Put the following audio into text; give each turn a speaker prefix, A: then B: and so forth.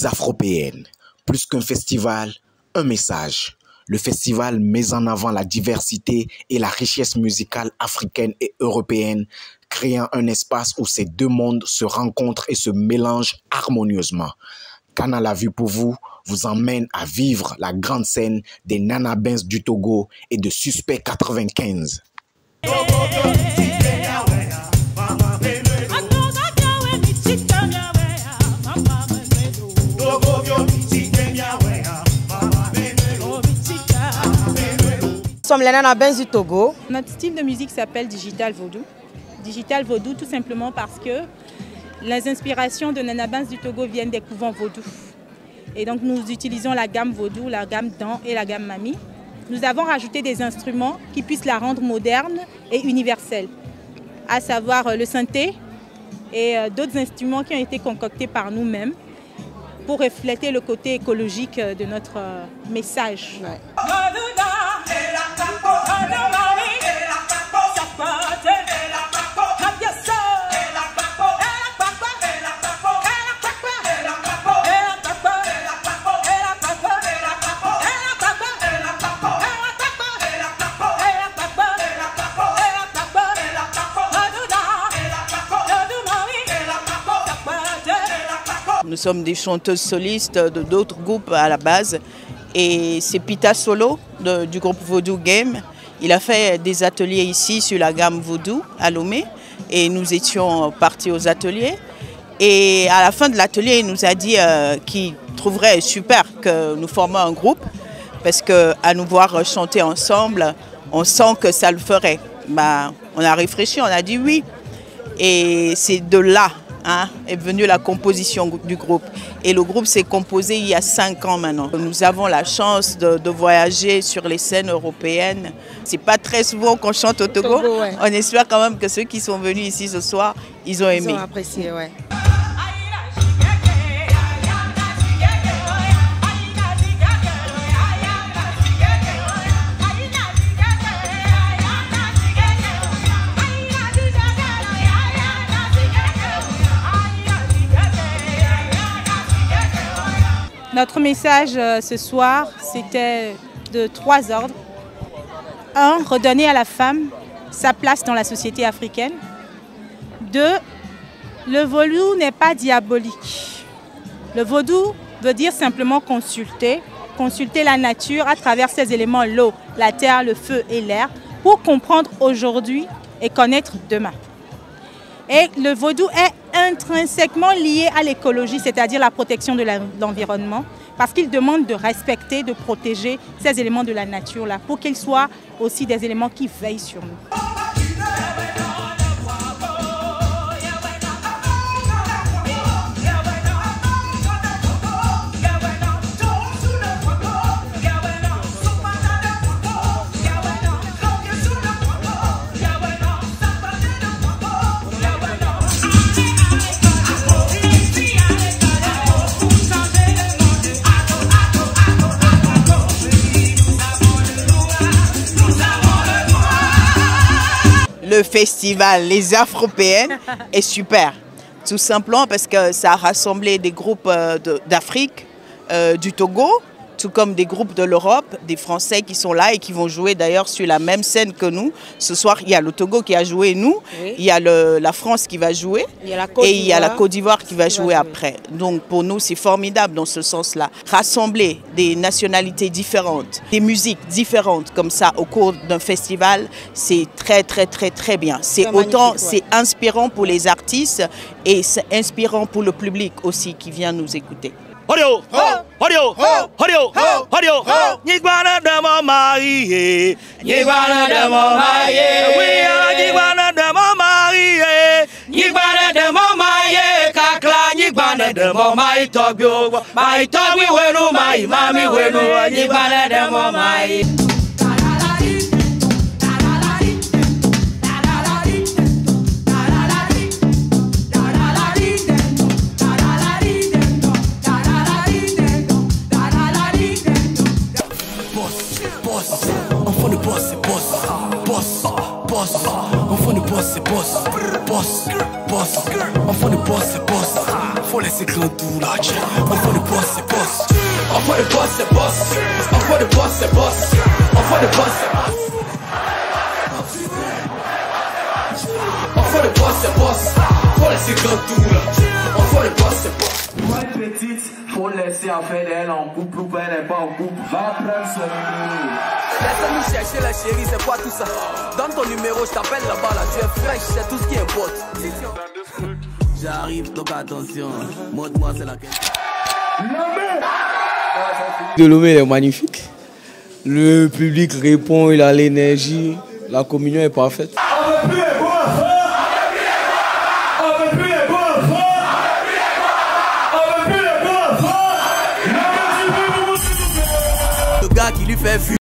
A: les Afropéennes. Plus qu'un festival, un message. Le festival met en avant la diversité et la richesse musicale africaine et européenne, créant un espace où ces deux mondes se rencontrent et se mélangent harmonieusement. Canal à vue pour vous emmène à vivre la grande scène des Nanabins du Togo et de Suspect 95.
B: Nous sommes les Nanabins du Togo.
C: Notre style de musique s'appelle Digital Vodou. Digital Vodou tout simplement parce que les inspirations de Nanabins du Togo viennent des couvents vaudou. Et donc nous utilisons la gamme vaudou, la gamme Dan et la gamme Mami. Nous avons rajouté des instruments qui puissent la rendre moderne et universelle, à savoir le synthé et d'autres instruments qui ont été concoctés par nous-mêmes pour refléter le côté écologique de notre message. Ouais.
D: Nous sommes des chanteuses solistes de d'autres groupes à la base. Et c'est Pita Solo du groupe Vodou Game. Il a fait des ateliers ici sur la gamme Vodou à Lomé. Et nous étions partis aux ateliers. Et à la fin de l'atelier, il nous a dit qu'il trouverait super que nous formions un groupe. Parce qu'à nous voir chanter ensemble, on sent que ça le ferait. On a réfléchi, on a dit oui. Et c'est de là est venue la composition du groupe. Et le groupe s'est composé il y a 5 ans maintenant. Nous avons la chance de voyager sur les scènes européennes. C'est pas très souvent qu'on chante au Togo. Ouais. On espère quand même que ceux qui sont venus ici ce soir, ils ont aimé.
B: Ils ont apprécié, ouais.
C: Notre message ce soir, c'était de 3 ordres. 1, redonner à la femme sa place dans la société africaine. 2, le vaudou n'est pas diabolique. Le vaudou veut dire simplement consulter la nature à travers ses éléments, l'eau, la terre, le feu et l'air, pour comprendre aujourd'hui et connaître demain. Et le vaudou est intrinsèquement lié à l'écologie, c'est-à-dire la protection de l'environnement, parce qu'il demande de respecter, de protéger ces éléments de la nature là, pour qu'ils soient aussi des éléments qui veillent sur nous.
D: Le festival Les Afropéennes est super, tout simplement parce que ça a rassemblé des groupes d'Afrique, du Togo, tout comme des groupes de l'Europe, des Français qui sont là et qui vont jouer d'ailleurs sur la même scène que nous. Ce soir, il y a le Togo qui a joué nous, oui. Il y a la France qui va jouer et il y a la Côte d'Ivoire qui va jouer après. Donc pour nous, c'est formidable dans ce sens-là. Rassembler des nationalités différentes, des musiques différentes comme ça au cours d'un festival, c'est très bien. C'est autant, c'est inspirant pour les artistes et c'est inspirant pour le public aussi qui vient nous écouter.
E: Horio, horio, horio, horio, Nigwana demo marie, Nigwana demo marie, we are Nigwana demo marie, Nigwana demo marie, Kakla Nigwana demo marie, Tobio, my Tobi wenu, my mami wenu, Nigwana demo marie.
F: Enfant de boss, c'est boss, boss, boss. Enfant de boss. boss, c'est boss. Boss, boss. Enfant de boss, c'est boss. Faut laisser grand tout là. Enfant de boss, c'est boss. Enfant de boss, c'est boss. Enfant de boss, c'est boss. Enfant de boss, c'est boss. Enfant de boss, c'est boss. Faut laisser grand tout là. Enfant de boss, c'est boss.
G: Moi petite, faut laisser en faire d'elle en couple ou elle n'est pas en couple. Va prendre son numéro.
F: Laisse-nous chercher la chérie, c'est quoi tout ça? Donne ton numéro, je t'appelle là-bas là. Tu es fraîche, c'est tout ce qui importe. J'arrive, donc attention. Montre-moi, c'est laquelle.
H: De Lomé est magnifique. Le public répond, il a l'énergie. La communion est parfaite.
F: Le gars qui lui fait fuir.